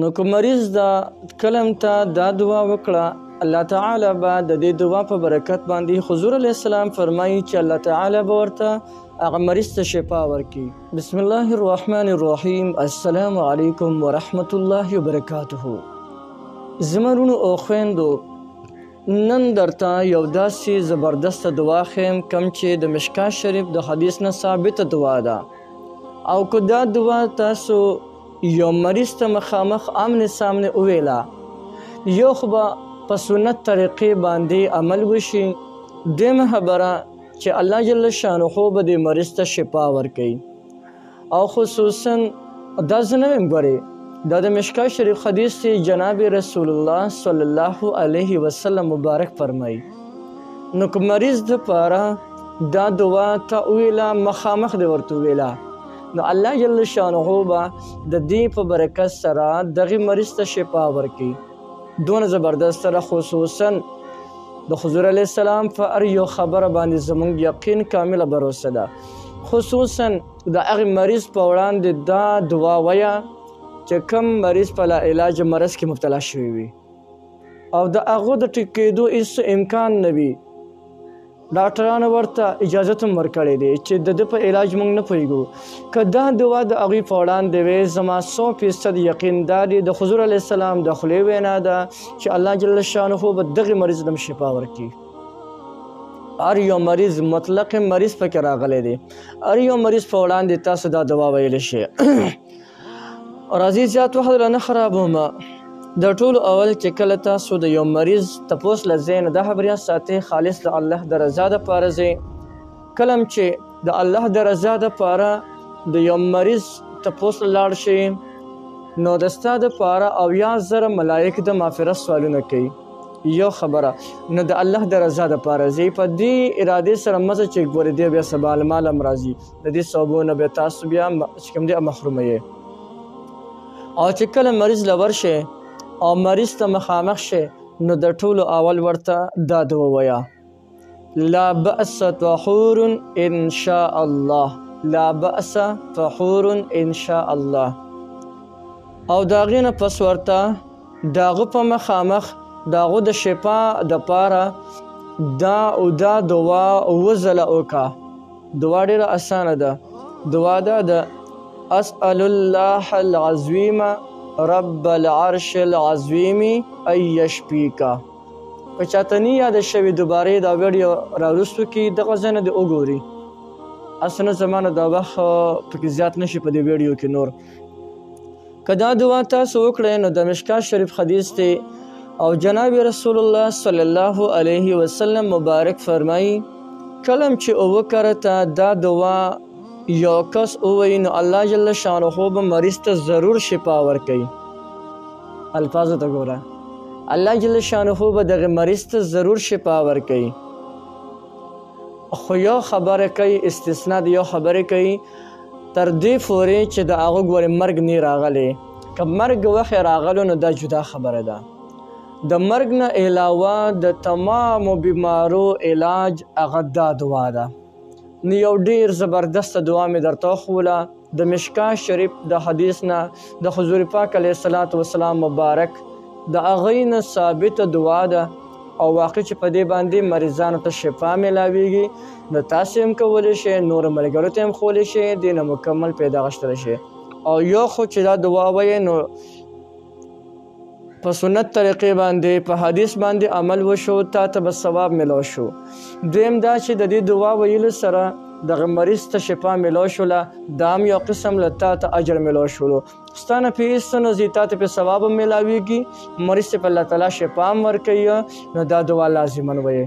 نو که مریض دا کلم ته دا دعا وکړه، الله تعالی به د دې دعا په برکت باندې حضور علیه السلام فرمایي چې الله تعالی به ورته هغه مریض ته شفا ورکړي. بسم الله الرحمن الرحیم. السلام علیکم ورحمت الله وبرکاته. زمرونو او خویندو، نن درته یو داسې زبردست دعا ښیم کوم چې د مشکات شریف د حدیث نه ثابته دعا ده، او که دا دعا تاسو یو مریض ته مخامخ آمنے سامنے وویله، یو خو به په سنت طریقې باندې عمل وشي، دویمه خبره چې الله جل شانه به دې مریض ته شفا ورکوي. او خصوصا دا زه نه ویم، ګورې دا د مشکات شریف حدیث دی، جناب رسول الله صلی الله علیه وسلم مبارک فرمایي. نو که مریض دپاره دا دعا ته وویله، مخامخ دې ورته وویله، نو الله جل شانه به د دې په برکت سره دغه مریض ته شفا ورکړي. دونه زبردست سره، خصوصا د حضور علیه السلام په هر یو خبره باندې زموږ یقین کامله بروسه ده. خصوصا د هغې مریض په وړاندې دا دعا وایه چې کوم مریض په لاعلاج مرض کې مبتلا شوی وي او د هغو د ټیک کېدو هېڅ امکان نه وي. ډاکټرانو ورته اجازت هم ورکړی دی چې د ده په علاج موږ نه پوهېږو. که دا دعا د هغوی په وړاندې وی، زما 100% یقین دا دی د حضور علیه السلام د خولې وینا ده چې الله جل شانه به دغې مریض ته شفا ورکړي. هر یو مریض، مطلق مریض پکې راغلی دی، هر یو مریض په وړاندې تاسو دا دعا ویلی شئ. راځئ زیات وخت رانه خرابومه، د ټولو اول چې کله تاسو د یو مریض تپوس له ځای نه دا خبریات ساتئ خالص د الله د رضا دپاره ځئ. کله چې د الله د رضا دپاره د یو مریض تپوس له لاړ شئ، نو د ستا دپاره 80,000 ملایک د مغفرت سوالونه کوي. یو خبره، نو د الله د رضا دپاره ځئ، په دې ارادې سره مزه چې ګورې دی بیا سبا المال هم راځي، د دې ثوابونه بیا تاسو بیا چې کوم دی محرومه یې. او چې کله مریض له ورشئ او مریض ته مخامخ شئ، نو د ټولو اول ورته دا دعا وایه: لا بأس طهور ان شاء الله، لا بأس طهور ان شاء الله. او د هغې نه پس ورته د هغه په مخامخ د هغو د شفا دپاره دا او دا دعا 7 ځله وکړه. دعا ډېره اسانه ده. دعا دا ده: اسأل الله العظیم رب العرش العظیم ان یشفیکا. که چاته نه یاده شوې، دوباره دا ویډیو راوروستو کې دغه ځای نه دې وګوري. اصلا زمانه دا وخت پکې زیات نشي په دې ویډیو کې نور. که دا دعا تاسو وکړئ، نو د مشکات شریف حدیث دی، او جناب رسول الله صلی الله علیه وسلم مبارک فرمایي کلم چې اوه کرته دا دعا یو کس ووایي، نو الله جل شانه به مریض ته ضرور شفا ورکوي. الفاظو ته ګوره، الله جل شانه به دغه مریض ته ضرور شفا ورکوي. خو یو خبره کوي، استثنا د یو خبرې کوي، تر دې پورې چې د هغه ګورې مرګ نه راغلی. که مرګ وخت راغلو، نو دا جدا خبره ده. د مرګ نه علاوه د تمامو بیمارو علاج هغه دا دعا ده. نو یو ډیر زبردست دعا مې درته وښوله د مشکات شریف د حدیث نه، د حضور پاک علیه الصلاة والسلام مبارک د هغې نه ثابته دعا ده، او واقع چې په دې باندې مریضانو ته شفا میلاویږي. نو تاسې هم کولی شئ، نورو ملګرو ته هم ښولی شئ، دې نه مکمل پیدا اخیستلی شئ. او یو خو چې دا دعا وایې، نو په سنت طریقې باندې په حدیث باندې عمل وشو، تا ته به ثواب میلاو شو. دویم دا چې د دې دعا ویلو سره دغه مریض ته شفا میلاو شوله، دا هم یو قسم له تا ته اجر میلاو شولو. ستا نه پې هېڅ څه نه ځي، تا ته پې ثواب هم میلاویږي، مریض ته په الله تعالی شفا هم ورکوي. نو دا دعا لازما ویې.